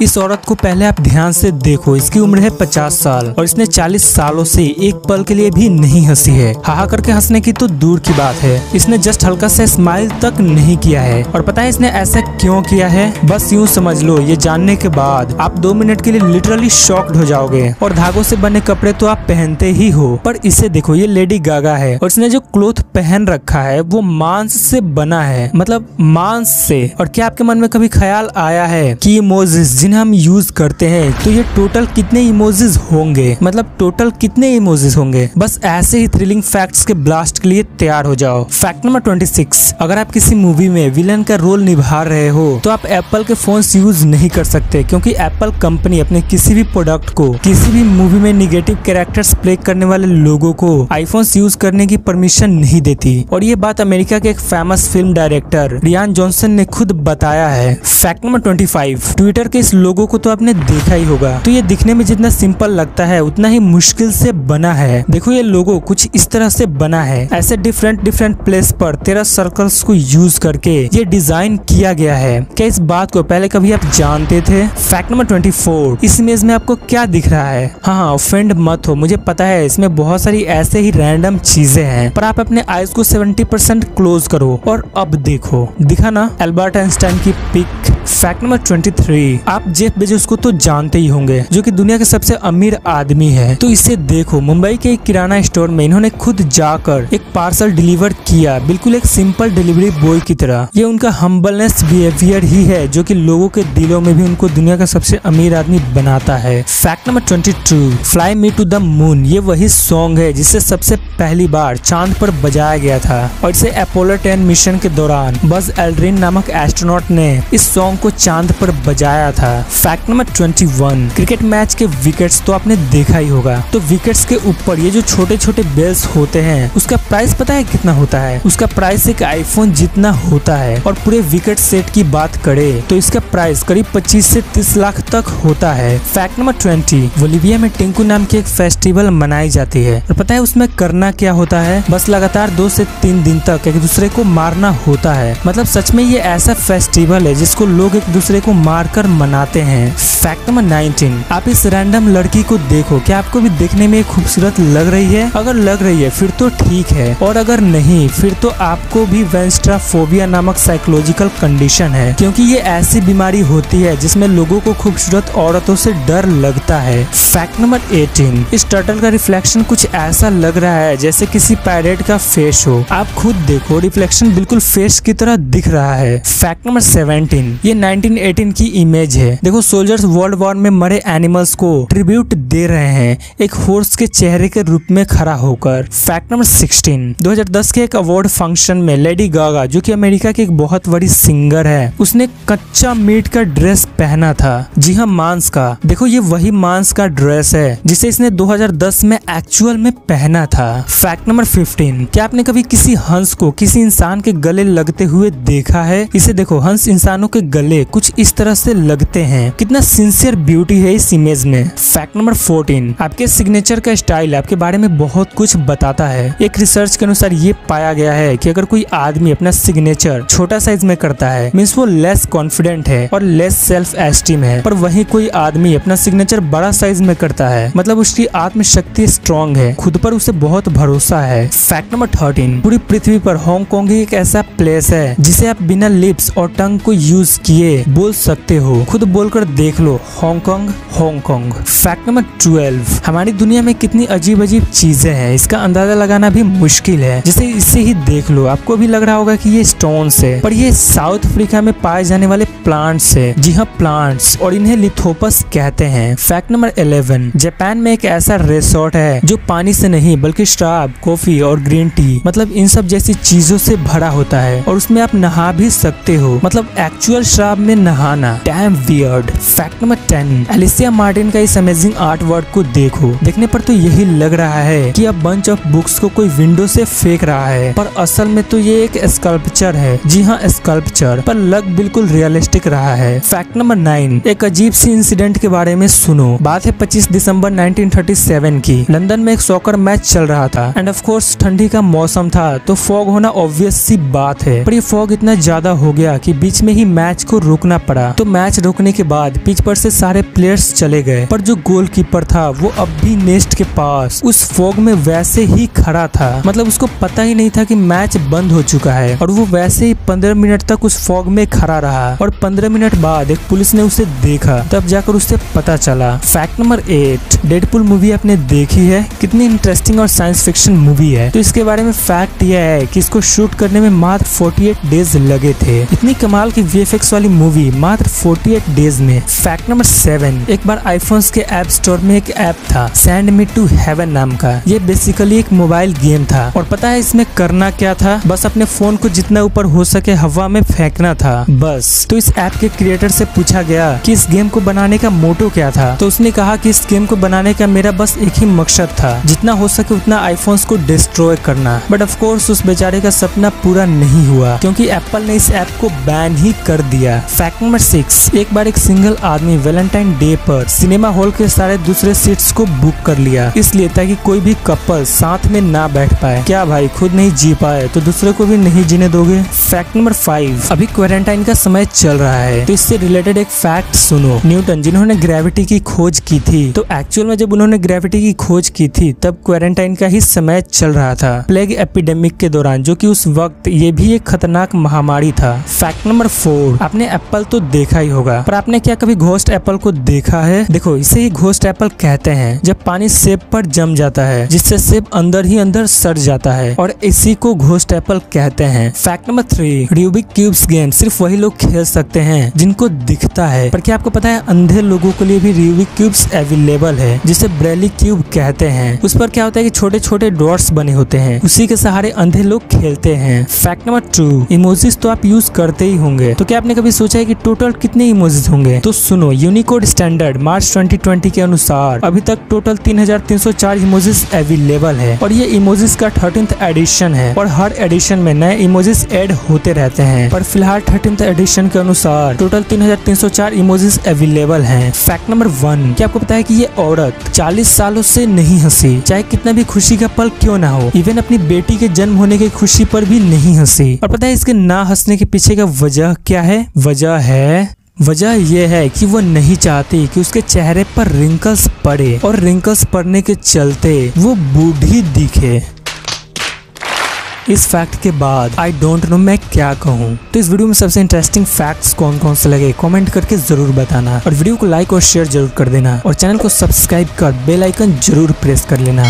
इस औरत को पहले आप ध्यान से देखो, इसकी उम्र है 50 साल और इसने 40 सालों से एक पल के लिए भी नहीं हंसी है। हाहा करके हंसने की तो दूर की बात है, इसने जस्ट हल्का सा स्माइल तक नहीं किया है। और पता है इसने ऐसा क्यों किया है? बस यूँ समझ लो, ये जानने के बाद आप 2 मिनट के लिए लिटरली शॉक्ड हो जाओगे। और धागों से बने कपड़े तो आप पहनते ही हो, पर इसे देखो, ये लेडी गागा है और इसने जो क्लोथ पहन रखा है वो मांस से बना है, मतलब मांस से। और क्या आपके मन में कभी ख्याल आया है कि इमोजीज जिन्हें हम यूज करते हैं तो ये टोटल कितने इमोजीज होंगे, मतलब टोटल कितने इमोजीज होंगे? बस ऐसे ही थ्रिलिंग फैक्ट्स के ब्लास्ट के लिए तैयार हो जाओ। फैक्ट नंबर 26, अगर आप किसी मूवी में विलन का रोल निभा रहे हो तो आप एप्पल के फोन्स यूज नहीं कर सकते, क्योंकि एप्पल कंपनी अपने किसी भी प्रोडक्ट को किसी भी मूवी में निगेटिव कैरेक्टर्स प्ले करने वाले लोगों को आईफोन्स यूज करने की परमिशन नहीं देती। और ये बात अमेरिका के एक famous film director Rian Johnson ने खुद बताया है। फैक्ट नंबर 25, ट्विटर के इस लोगो को तो आपने देखा ही होगा। तो ये दिखने में जितना सिंपल लगता है उतना ही मुश्किल से बना है। देखो ये लोगो कुछ इस तरह से बना है, ऐसे डिफरेंट प्लेस पर 13 सर्कल्स को यूज करके ये डिजाइन किया गया है। क्या इस बात को पहले कभी आप जानते थे? फैक्ट नंबर 24, इस इमेज में आपको क्या दिख रहा है? हाँ, ऑफेंड मत हो, मुझे पता है इसमें बहुत सारी ऐसे ही रैंडम चीजें हैं, पर आप अपने आईज को 70% क्लोज करो और अब देखो, दिखा ना एल्बर्ट आइंस्टाइन की पिक। फैक्ट नंबर 23, आप जेफ बेजोस को तो जानते ही होंगे, जो कि दुनिया के सबसे अमीर आदमी है। तो इसे देखो, मुंबई के एक किराना स्टोर में इन्होंने खुद जाकर एक पार्सल डिलीवर किया, बिल्कुल एक सिंपल डिलीवरी बॉय की तरह। ये उनका हम्बलनेस बिहेवियर ही है जो कि लोगों के दिलों में भी उनको दुनिया का सबसे अमीर आदमी बनाता है। Fact number 22, fly me to the moon, ये वही सॉन्ग है जिसे सबसे पहली बार चांद पर बजाया गया था और इसे अपोलो 10 मिशन के दौरान बज एल्ड्रिन नामक एस्ट्रोनॉट ने इस सॉन्ग को चांद पर बजाया था। फैक्ट नंबर 21, क्रिकेट मैच के विकेट्स तो आपने देखा ही होगा। तो विकेट्स के ऊपर ये जो छोटे छोटे बेल्स होते हैं उसका प्राइस पता है कितना होता है? उसका प्राइस एक आईफोन जितना होता है। और पूरे विकेट सेट की बात करें तो इसका प्राइस करीब 25 से 30 लाख तक होता है। फैक्ट नंबर 20, बोलिविया में टिंकू नाम की एक फेस्टिवल मनाई जाती है और पता है उसमें करना क्या होता है? बस लगातार 2 से 3 दिन तक एक दूसरे को मारना होता है। मतलब सच में ये ऐसा फेस्टिवल है जिसको लोग एक दूसरे को मारकर मनाते हैं। फैक्ट नंबर 19, आप इस रैंडम लड़की को देखो, क्या आपको भी देखने में खूबसूरत लग रही है? अगर लग रही है फिर तो ठीक है, और अगर नहीं फिर तो आपको भी वेंस्ट्राफोबिया नामक साइकोलॉजिकल कंडीशन है, क्योंकि ये ऐसी बीमारी होती है जिसमें लोगों को खूबसूरत औरतों से डर लगता है। फैक्ट नंबर 18, इस टर्टल का रिफ्लेक्शन कुछ ऐसा लग रहा है जैसे किसी पैरेट का फेस हो। आप खुद देखो, रिफ्लेक्शन बिल्कुल फेस की तरह दिख रहा है। फैक्ट नंबर 17, ये 1918 की इमेज है। देखो, सोल्जर्स वर्ल्ड वॉर में मरे एनिमल्स को ट्रिब्यूट दे रहे हैं एक हॉर्स के चेहरे के रूप में खड़ा होकर। फैक्ट नंबर 16, 2010 के एक अवार्ड फंक्शन में लेडी गागा, जो कि अमेरिका की एक बहुत बड़ी सिंगर है, उसने कच्चा मीट का ड्रेस पहना था। जी हाँ, मांस का। देखो, ये वही मांस का ड्रेस है जिसे इसने 2010 में एक्चुअल में पहना था। फैक्ट नंबर 15, क्या आपने कभी किसी हंस को किसी इंसान के गले लगते हुए देखा है? इसे देखो, हंस इंसानों के गले कुछ इस तरह से लगते हैं। कितना सिंसियर ब्यूटी है इस इमेज में। फैक्ट नंबर 14, आपके सिग्नेचर का स्टाइल आपके बारे में बहुत कुछ बताता है। एक रिसर्च के अनुसार ये पाया गया है कि अगर कोई आदमी अपना सिग्नेचर छोटा साइज में करता है मीन्स वो लेस कॉन्फिडेंट है और लेस सेल्फ एस्टीम है, पर वहीं कोई आदमी अपना सिग्नेचर बड़ा साइज में करता है मतलब उसकी आत्मशक्ति स्ट्रॉन्ग है, खुद पर उसे बहुत भरोसा है। फैक्ट नंबर 13, पूरी पृथ्वी पर हांगकांग ही एक ऐसा प्लेस है जिसे आप बिना लिप्स और टंग को यूज किए बोल सकते हो। खुद बोलकर देख लो, हांगकांग हांगकांग। फैक्ट नंबर 12, हमारी दुनिया में कितनी अजीब अजीब चीजें हैं इसका अंदाजा लगाना भी मुश्किल है। जैसे इसे ही देख लो, आपको भी लग रहा होगा कि ये स्टोन्स है, पर ये साउथ अफ्रीका में पाए जाने वाले प्लांट्स है। जी हाँ, प्लांट्स, और इन्हें लिथोपस कहते हैं। फैक्ट नंबर 11, जापान में एक ऐसा रिसोर्ट है जो पानी से नहीं बल्कि शराब, कॉफी और ग्रीन टी मतलब इन सब जैसी चीजों से भरा होता है और उसमें आप नहा भी सकते हो, मतलब एक्चुअल शराब में नहाना। Dam weird. Fact number 10, Alicia Martin का इस अमेजिंग आर्ट वर्क को देखो, देखने पर तो यही लग रहा है कि अब बंच ऑफ बुक्स को कोई विंडो से फेंक रहा है, पर असल में तो ये एक स्कल्पचर है। जी हाँ, स्कल्पचर, पर लग बिल्कुल रियलिस्टिक रहा है। फैक्ट नंबर 9, एक अजीब सी इंसिडेंट के बारे में सुनो। बात है 25 दिसंबर 1937 की। लंदन में एक सॉकर मैच चल रहा था एंड ऑफ कोर्स ठंडी का मौसम था तो फॉग होना ऑब्वियस सी बात है, पर ये फॉग इतना ज्यादा हो गया कि बीच में ही मैच को रोकना पड़ा। तो मैच रोकने के बाद पिच पर कीपर से सारे प्लेयर्स चले गए, पर जो गोलकीपर था वो अब भी नेस्ट के पास उस फॉग में वैसे ही खड़ा था। मतलब उसको पता ही नहीं था कि मैच बंद हो चुका है, और वो वैसे ही 15 मिनट तक उस फॉग में खड़ा रहा। और 15 मिनट बाद एक पुलिस ने उसे देखा, तब जाकर उसे पता चला। फैक्ट नंबर 8, डेडपूल मूवी आपने देखी है? कितनी इंटरेस्टिंग और साइंस फिक्शन मूवी है। तो इसके बारे में फैक्ट यह है कि इसको शूट करने में मात्र 48 डेज लगे थे। इतनी कमाल की VFX वाली मूवी मात्र 48 डेज में। फैक्ट नंबर 7, एक बार आईफोन्स के ऐप स्टोर में एक ऐप था सेंड मी टू हेवन नाम का। ये बेसिकली एक मोबाइल गेम था, और पता है इसमें करना क्या था? बस अपने फोन को जितना ऊपर हो सके हवा में फेंकना था बस। तो इस ऐप के क्रिएटर से पूछा गया कि इस गेम को बनाने का मोटो क्या था, तो उसने कहा कि इस गेम को बनाने का मेरा बस एक ही मकसद था, जितना हो सके उतना आईफोन्स को डिस्ट्रॉय करना। बट ऑफ कोर्स उस बेचारे का सपना पूरा नहीं हुआ, क्योंकि एप्पल ने इस ऐप को बैन ही कर दिया। फैक्ट नंबर 6, एक बार एक सिंगल आदमी वैलेंटाइन डे पर सिनेमा हॉल के सारे दूसरे सीट्स को बुक कर लिया, इसलिए ताकि कोई भी कपल साथ में ना बैठ पाए। क्या भाई, खुद नहीं जी पाए तो दूसरे को भी नहीं जीने दोगे? फैक्ट नंबर 5, अभी क्वारंटाइन का समय चल रहा है, तो इससे रिलेटेड एक फैक्ट सुनो। न्यूटन जिन्होंने ग्रेविटी की खोज की थी, तो एक्चुअल में जब उन्होंने ग्रेविटी की खोज की थी तब क्वारंटाइन का ही समय चल रहा था, प्लेग एपिडेमिक के दौरान, जो कि उस वक्त ये भी एक खतरनाक महामारी था। फैक्ट नंबर 4, आपने एप्पल तो देखा ही होगा, पर आपने क्या कभी घोस्ट एप्पल को देखा है? देखो, इसे ही घोस्ट एप्पल कहते हैं जब पानी सेब पर जम जाता है, जिससे सेब अंदर ही अंदर सड़ जाता है, और इसी को घोस्ट एप्पल कहते हैं। Fact number 3, Rubik cubes game सिर्फ वही लोग खेल सकते हैं जिनको दिखता है, पर क्या आपको पता है अंधे लोगों के लिए भी रूबिक क्यूब्स अवेलेबल है, जिसे ब्रेली क्यूब कहते हैं। उस पर क्या होता है कि छोटे छोटे डॉट्स बने होते हैं, उसी के सहारे अंधे लोग खेलते हैं। फैक्ट नंबर 2, इमोजीज तो आप यूज करते ही होंगे, तो क्या आपने कभी सोचा है कि टोटल कितने इमोजीज होंगे? तो सुनो, यूनिकोड स्टैंडर्ड मार्च 2020 के अनुसार अभी तक टोटल 3304 इमोजीज अवेलेबल है, और ये इमोजीज का 13th एडिशन है, और हर एडिशन में नए इमोजीज ऐड होते रहते हैं। पर फिलहाल 13th एडिशन के अनुसार टोटल 3304 इमोजीज अवेलेबल हैं। फैक्ट नंबर 1, क्या आपको पता है कि ये औरत 40 सालों से नहीं हंसी, चाहे कितना भी खुशी का पल क्यों ना हो, इवन अपनी बेटी के जन्म होने की खुशी पर भी नहीं हंसी। और पता है इसके ना हंसने के पीछे का वजह क्या है? वजह यह है कि वो नहीं चाहती कि उसके चेहरे पर रिंकल्स पड़े, और रिंकल्स पड़ने के चलते वो बूढ़ी दिखे। इस फैक्ट के बाद आई डोंट नो मैं क्या कहूँ। तो इस वीडियो में सबसे इंटरेस्टिंग फैक्ट्स कौन कौन से लगे कमेंट करके जरूर बताना, और वीडियो को लाइक और शेयर जरूर कर देना, और चैनल को सब्सक्राइब कर बेल आइकन जरूर प्रेस कर लेना।